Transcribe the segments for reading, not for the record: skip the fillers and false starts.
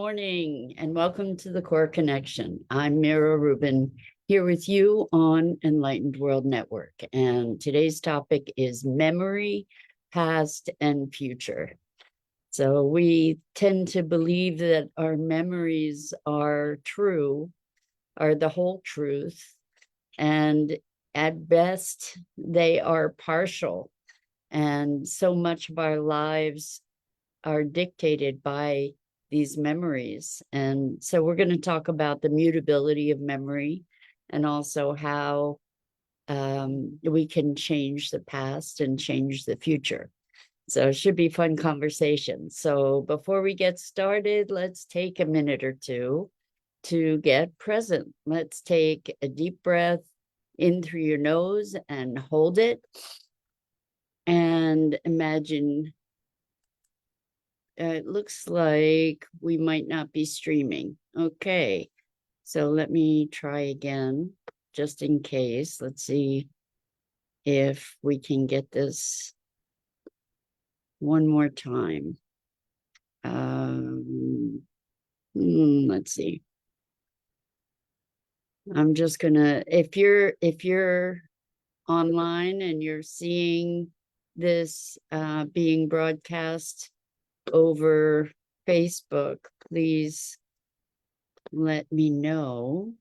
Morning and welcome to the Core Connection. I'm Mira Rubin here with you on Enlightened World Network. And today's topic is memory, past, and future. So we tend to believe that our memories are true, are the whole truth. And at best, they are partial. And so much of our lives are dictated by these memories. And so we're going to talk about the mutability of memory and also how we can change the past and change the future. So it should be fun conversation. So before we get started, let's take a minute or two to get present. Let's take a deep breath in through your nose and hold it. And imagine it looks like we might not be streaming. Okay, so let me try again, just in case. Let's see if we can get this one more time. Let's see. I'm just gonna, if you're online and you're seeing this being broadcast over Facebook, please let me know.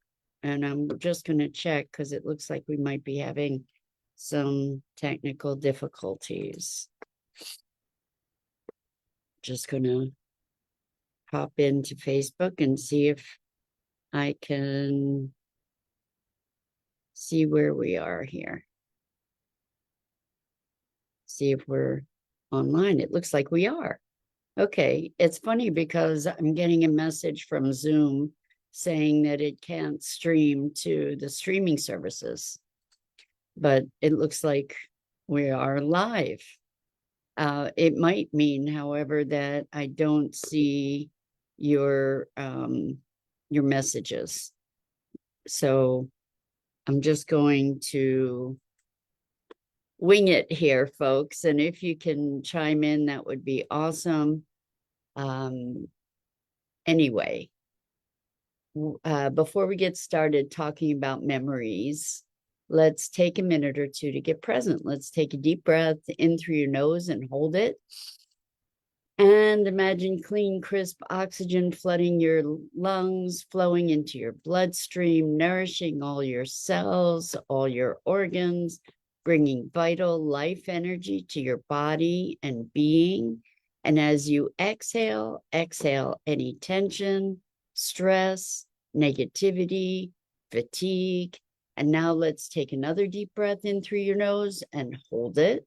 And I'm just going to check because it looks like we might be having some technical difficulties. Just going to hop into Facebook and see if I can see where we are here. See if we're online. It looks like we are. Okay, it's funny because I'm getting a message from Zoom saying that it can't stream to the streaming services, but it looks like we are live. It might mean, however, that I don't see your messages. So I'm just going to wing it here, folks. And if you can chime in, that would be awesome. Anyway, before we get started talking about memories, let's take a minute or two to get present. Let's take a deep breath in through your nose and hold it. And imagine clean, crisp oxygen flooding your lungs, flowing into your bloodstream, nourishing all your cells, all your organs, bringing vital life energy to your body and being. And as you exhale, exhale any tension, stress, negativity, fatigue. And now let's take another deep breath in through your nose and hold it.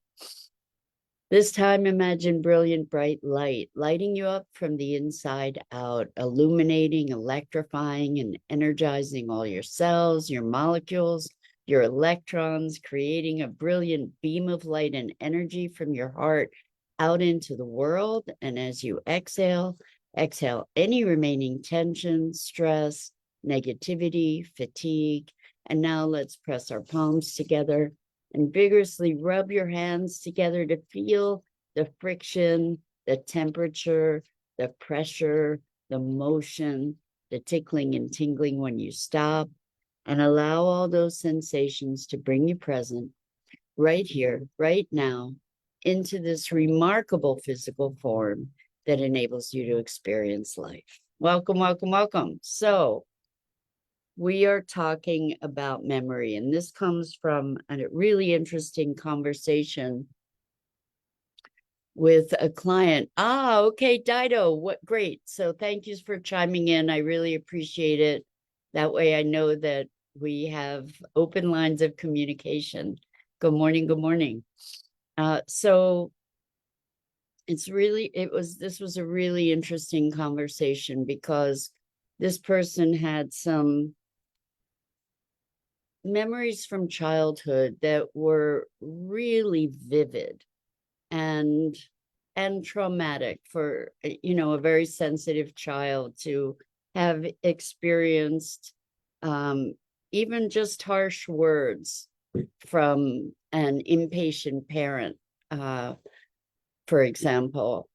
This time, imagine brilliant, bright light, lighting you up from the inside out, illuminating, electrifying, and energizing all your cells, your molecules, your electrons, creating a brilliant beam of light and energy from your heart out into the world. And as you exhale, exhale any remaining tension, stress, negativity, fatigue. And now let's press our palms together and vigorously rub your hands together to feel the friction, the temperature, the pressure, the motion, the tickling and tingling when you stop, and allow all those sensations to bring you present right here, right now, into this remarkable physical form that enables you to experience life. Welcome, welcome, welcome. So, we are talking about memory, and this comes from a really interesting conversation with a client. Okay, Dido, what great. So thank you for chiming in. I really appreciate it. That way I know that we have open lines of communication. Good morning, good morning. So this was a really interesting conversation because this person had some memories from childhood that were really vivid and traumatic for a very sensitive child to have experienced even just harsh words from an impatient parent, for example.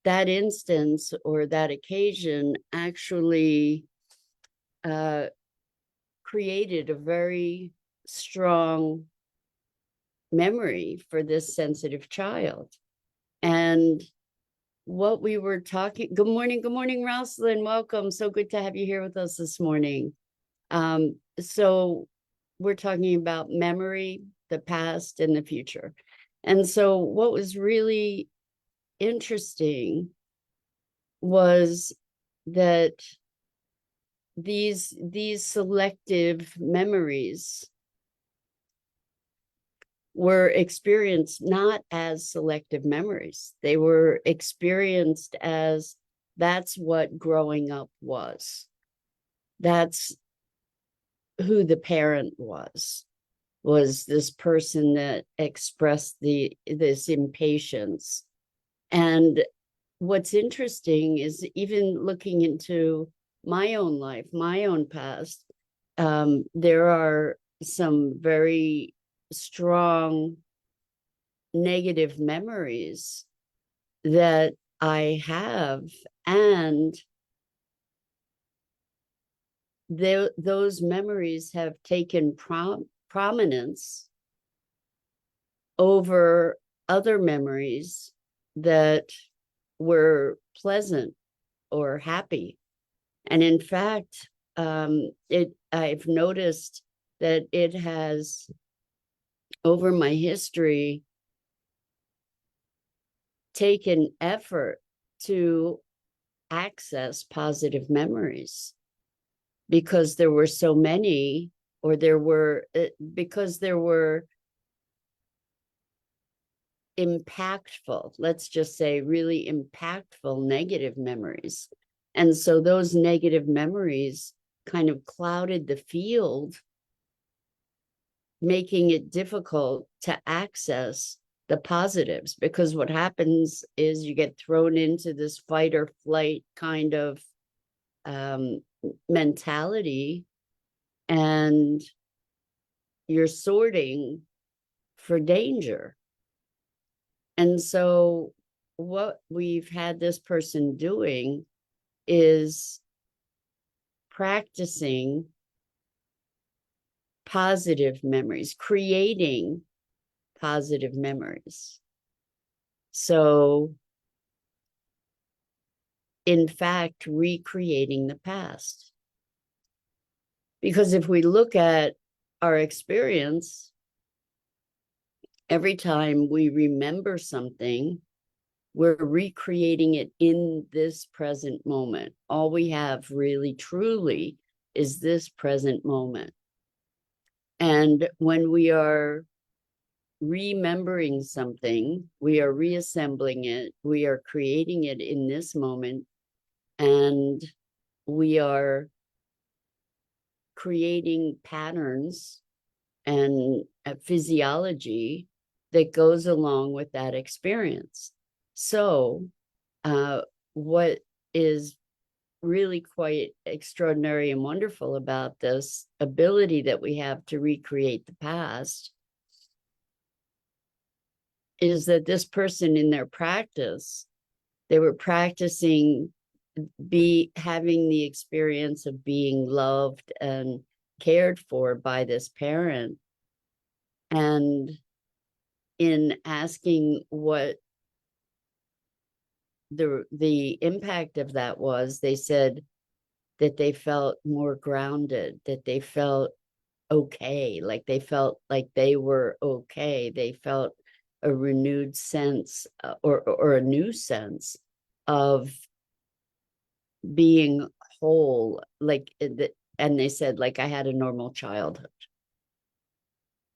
that instance or that occasion actually created a very strong memory for this sensitive child. And what we were talking, good morning, Rosalind, welcome. So good to have you here with us this morning. So we're talking about memory, the past, and the future. And so what was really interesting was that these selective memories were experienced not as selective memories. They were experienced as that's what growing up was. That's who the parent was this person that expressed this impatience. And what's interesting is even looking into my own life, my own past, there are some very strong negative memories that I have, and those memories have taken prominence over other memories that were pleasant or happy. And in fact, I've noticed that it has, over my history, taken effort to access positive memories because there were so many, or because there were impactful, let's just say really impactful negative memories. And so those negative memories kind of clouded the field, making it difficult to access the positives, because what happens is you get thrown into this fight or flight kind of mentality, and you're sorting for danger. And so what we've had this person doing is practicing positive memories, creating positive memories. So, in fact, recreating the past. Because if we look at our experience, every time we remember something, we're recreating it in this present moment. All we have really, truly is this present moment. And when we are remembering something, we are reassembling it, we are creating it in this moment, and we are creating patterns and physiology that goes along with that experience. So what is really quite extraordinary and wonderful about this ability that we have to recreate the past is that this person, in their practice, they were practicing having the experience of being loved and cared for by this parent. And in asking what the impact of that was, they said that they felt more grounded, that they felt okay, like they felt like they were okay. They felt a renewed sense or a new sense of being whole, like, and they said, like, I had a normal childhood.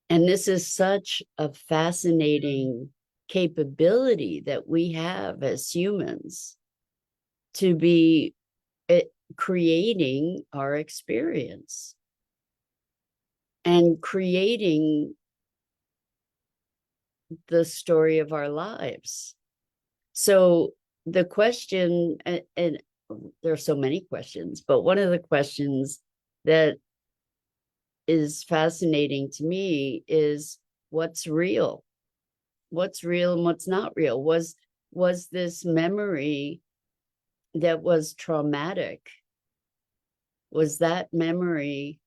And this is such a fascinating capability that we have as humans to be creating our experience and creating the story of our lives. So the question, and there are so many questions, but one of the questions that is fascinating to me is what's real? What's real and what's not real? was this memory that was traumatic? Was that memory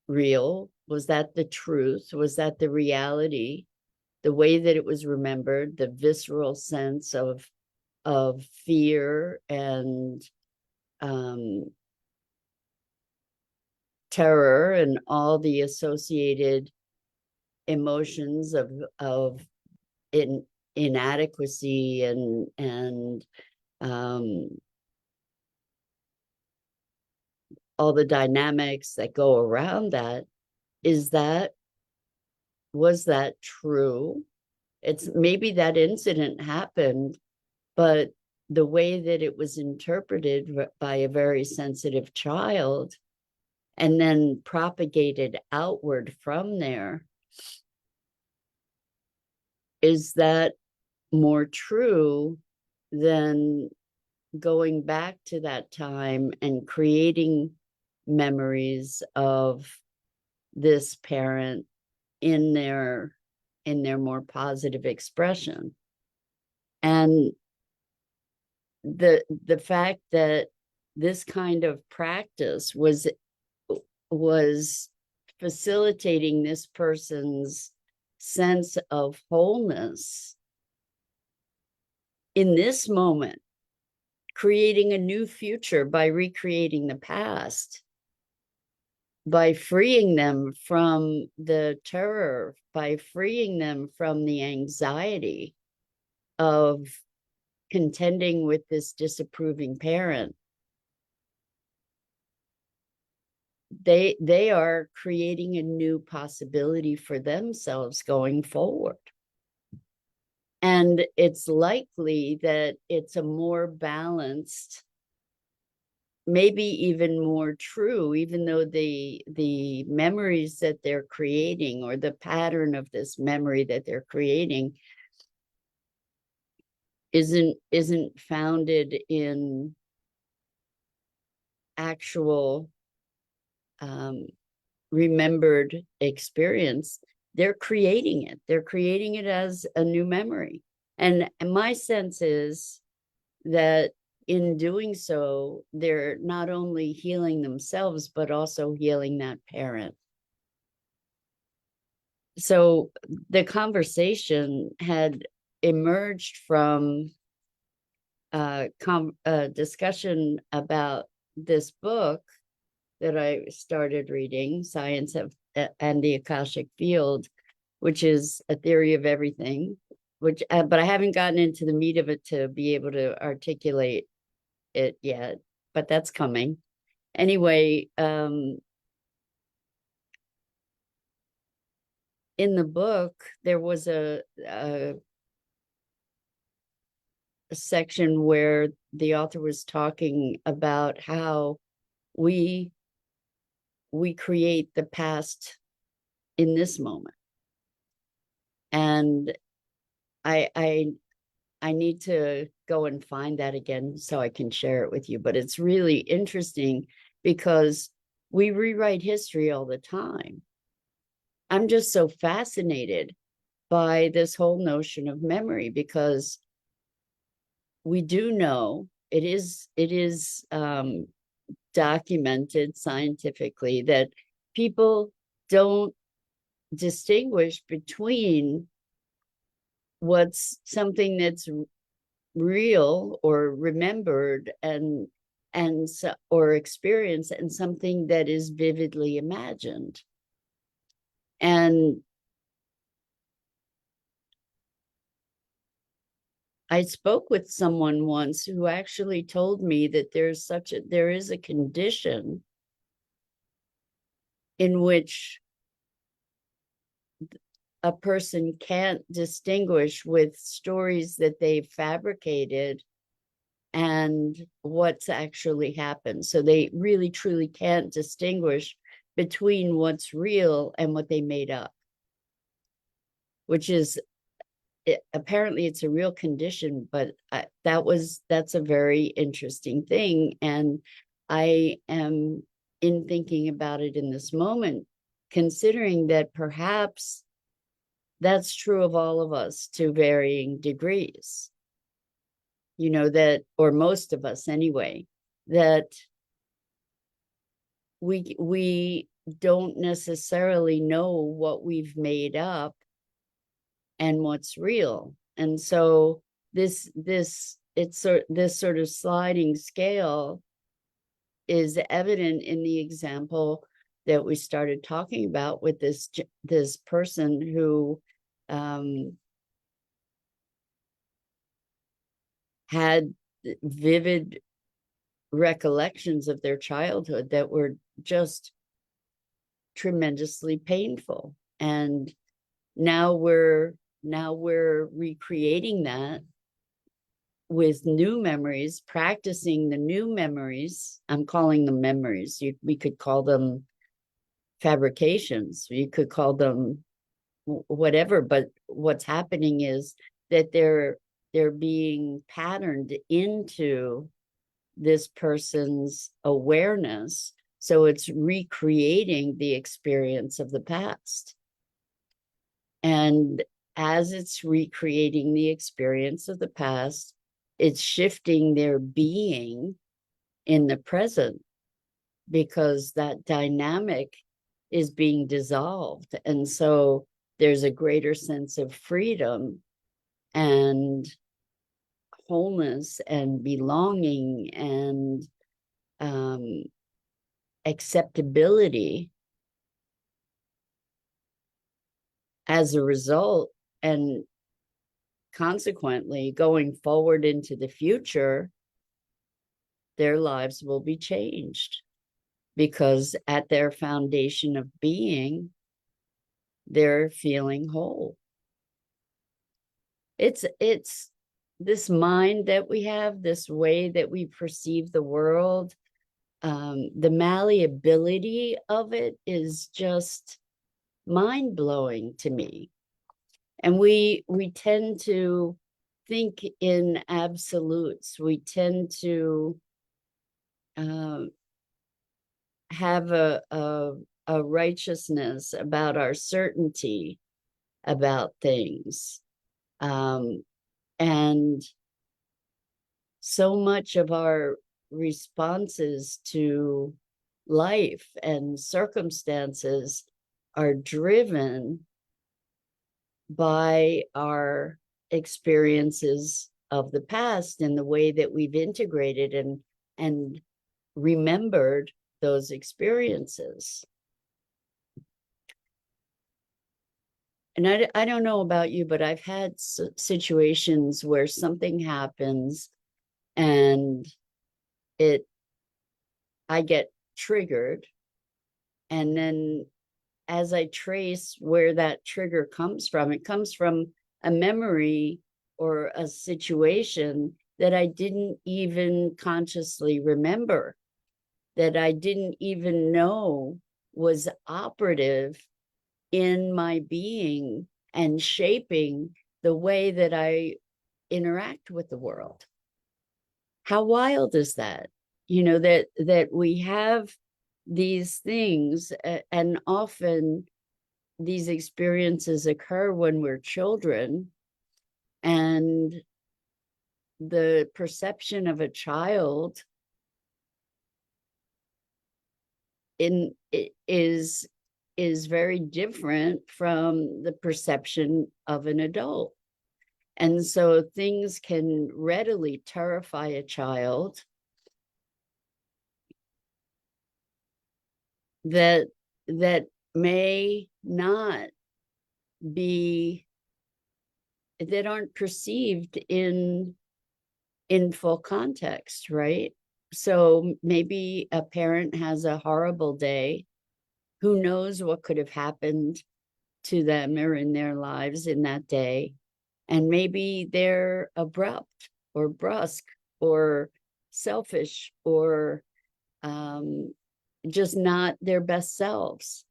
real? Was that the truth? Was that the reality? The way that it was remembered, the visceral sense of fear and terror and all the associated emotions of inadequacy and all the dynamics that go around that. Was that true? It's maybe that incident happened, but the way that it was interpreted by a very sensitive child and then propagated outward from there, is that more true than going back to that time and creating memories of this parent in their more positive expression? And the fact that this kind of practice was facilitating this person's sense of wholeness in this moment, creating a new future by recreating the past, by freeing them from the terror, by freeing them from the anxiety of contending with this disapproving parent. They are creating a new possibility for themselves going forward. And it's likely that it's a more balanced, maybe even more true, even though the memories that they're creating, or the pattern of this memory that they're creating, isn't founded in actual remembered experience. They're creating it as a new memory. And my sense is that in doing so, they're not only healing themselves, but also healing that parent. So the conversation had emerged from a discussion about this book that I started reading, Science and the Akashic Field, which is a theory of everything, but I haven't gotten into the meat of it to be able to articulate it yet, but that's coming. Anyway, in the book, there was a section where the author was talking about how we create the past in this moment. And I need to go and find that again so I can share it with you. But it's really interesting because we rewrite history all the time. I'm just so fascinated by this whole notion of memory, because we do know it is documented scientifically that people don't distinguish between what's something that's real or remembered and or experienced, and something that is vividly imagined. And I spoke with someone once who actually told me that there is a condition in which a person can't distinguish with stories that they've fabricated and what's actually happened. So they really truly can't distinguish between what's real and what they made up, which is apparently it's a real condition, but that's a very interesting thing. And I am, in thinking about it in this moment, considering that perhaps that's true of all of us to varying degrees. that, or most of us anyway, that we don't necessarily know what we've made up and what's real. And so this sort of sliding scale is evident in the example that we started talking about with this person who had vivid recollections of their childhood that were just tremendously painful. And now we're recreating that with new memories, practicing the new memories. I'm calling them memories. We could call them fabrications. You could call them whatever, but what's happening is that they're being patterned into this person's awareness. So it's recreating the experience of the past. And as it's recreating the experience of the past, it's shifting their being in the present, because that dynamic is being dissolved. And so there's a greater sense of freedom and wholeness and belonging and acceptability as a result. And consequently, going forward into the future, their lives will be changed, because at their foundation of being, they're feeling whole. It's this mind that we have, this way that we perceive the world, the malleability of it is just mind-blowing to me. And we tend to think in absolutes. We tend to have a righteousness about our certainty about things. And so much of our responses to life and circumstances are driven by our experiences of the past and the way that we've integrated and remembered those experiences. And I don't know about you, but I've had situations where something happens and I get triggered, and then as I trace where that trigger comes from, it comes from a memory or a situation that I didn't even consciously remember, that I didn't even know was operative in my being and shaping the way that I interact with the world. How wild is that? That we have these things, and often these experiences occur when we're children, and the perception of a child is very different from the perception of an adult. And so things can readily terrify a child that may not be, that aren't perceived in full context, right? So maybe a parent has a horrible day. Who knows what could have happened to them or in their lives in that day? And maybe they're abrupt or brusque or selfish or just not their best selves.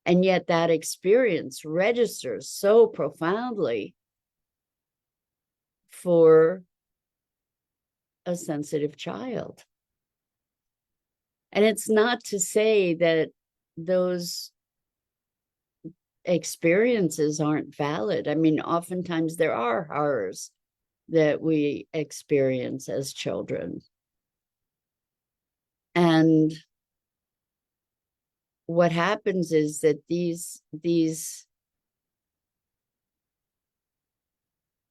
And yet that experience registers so profoundly for a sensitive child. And it's not to say that those experiences aren't valid. I mean, oftentimes there are horrors that we experience as children. And what happens is that these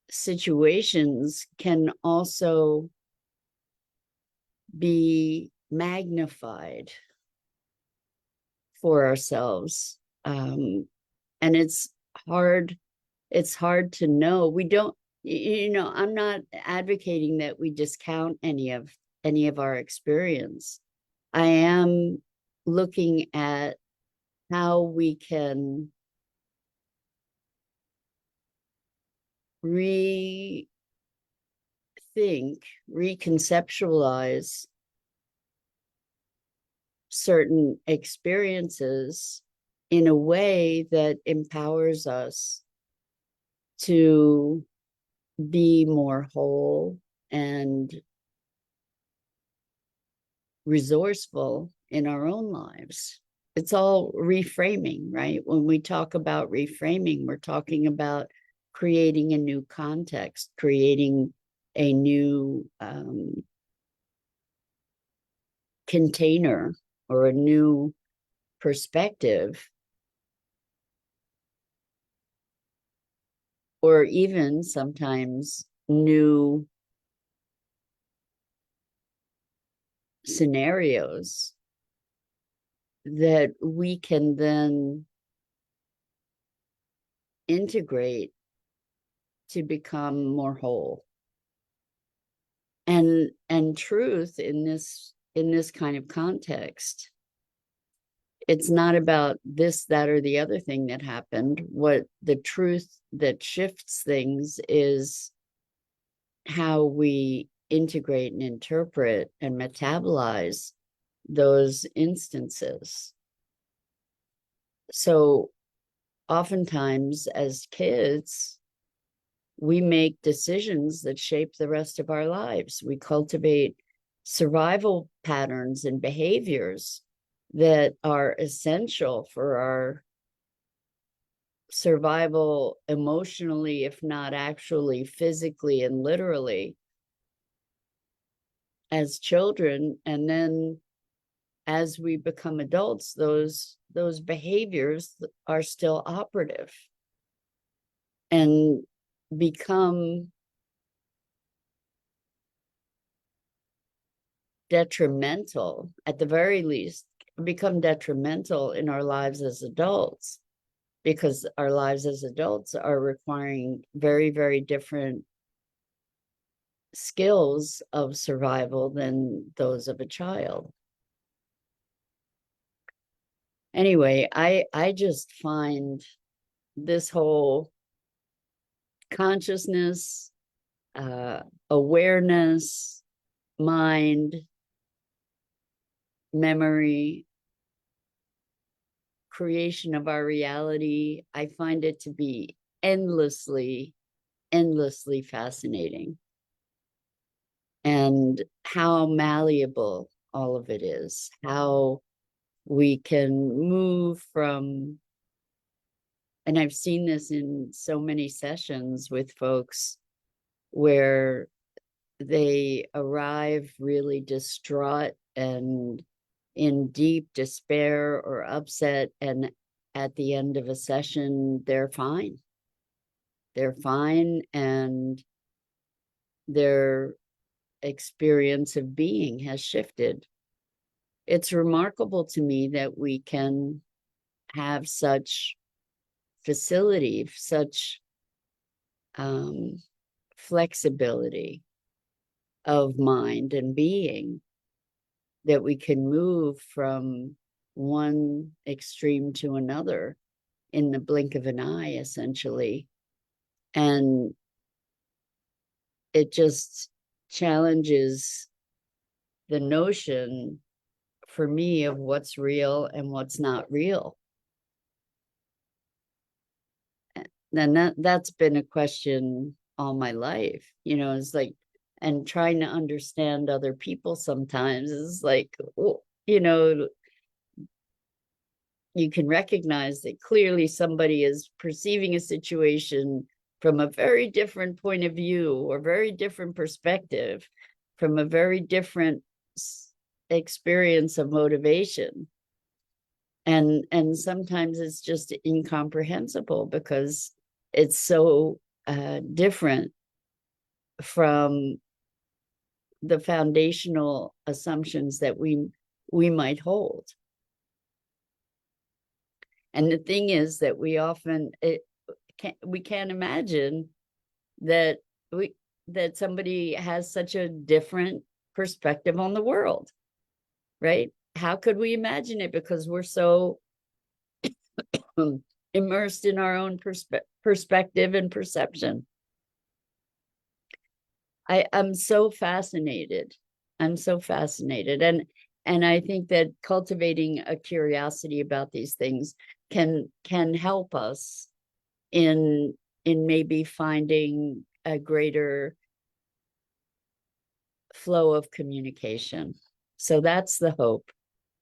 situations can also be magnified for ourselves. And hard it's hard to know. We don't, I'm not advocating that we discount any of our experience. I am looking at how we can rethink, reconceptualize certain experiences in a way that empowers us to be more whole and resourceful in our own lives. It's all reframing, right? When we talk about reframing, we're talking about creating a new context, creating a new container or a new perspective, or even sometimes new scenarios that we can then integrate to become more whole. And truth in this kind of context, it's not about this, that, or the other thing that happened. What the truth that shifts things is how we integrate and interpret and metabolize those instances. So oftentimes as kids, we make decisions that shape the rest of our lives. We cultivate survival patterns and behaviors that are essential for our survival emotionally, if not actually physically and literally, as children. And then as we become adults, those behaviors are still operative and become detrimental, at the very least, become detrimental in our lives as adults, because our lives as adults are requiring very, very different skills of survival than those of a child. Anyway, I just find this whole consciousness, awareness, mind, memory, creation of our reality, I find it to be endlessly fascinating. And how malleable all of it is, how we can move from, and I've seen this in so many sessions with folks where they arrive really distraught and in deep despair or upset, and at the end of a session, they're fine. They're fine, and their experience of being has shifted. It's remarkable to me that we can have such facility, such flexibility of mind and being, that we can move from one extreme to another in the blink of an eye, essentially. And it just challenges the notion for me of what's real and what's not real. And that's been a question all my life, it's like, and trying to understand other people sometimes is like, you can recognize that clearly somebody is perceiving a situation from a very different point of view or very different perspective, from a very different experience of motivation. And sometimes it's just incomprehensible because it's so different from the foundational assumptions that we might hold. And the thing is that we often we can't imagine that somebody has such a different perspective on the world, right? How could we imagine it? Because we're so immersed in our own perspective and perception. I'm so fascinated. I'm so fascinated. And I think that cultivating a curiosity about these things can help us in maybe finding a greater flow of communication. So that's the hope.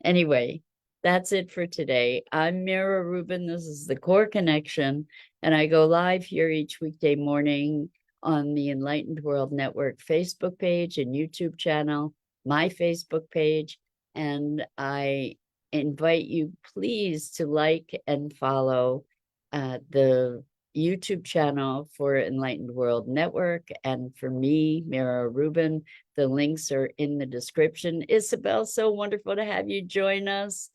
Anyway, that's it for today. I'm Mira Rubin. This is the Core Connection, and I go live here each weekday morning on the Enlightened World Network Facebook page and YouTube channel, my Facebook page, and I invite you please to like and follow the YouTube channel for Enlightened World Network, and for me, Mira Rubin. The links are in the description. Isabel, so wonderful to have you join us.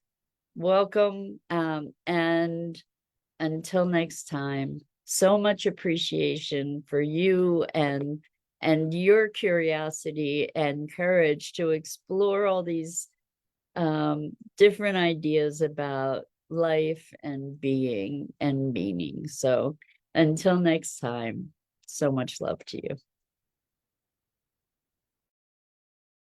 Welcome. And until next time, so much appreciation for you and your curiosity and courage to explore all these different ideas about life and being and meaning. So until next time, so much love to you.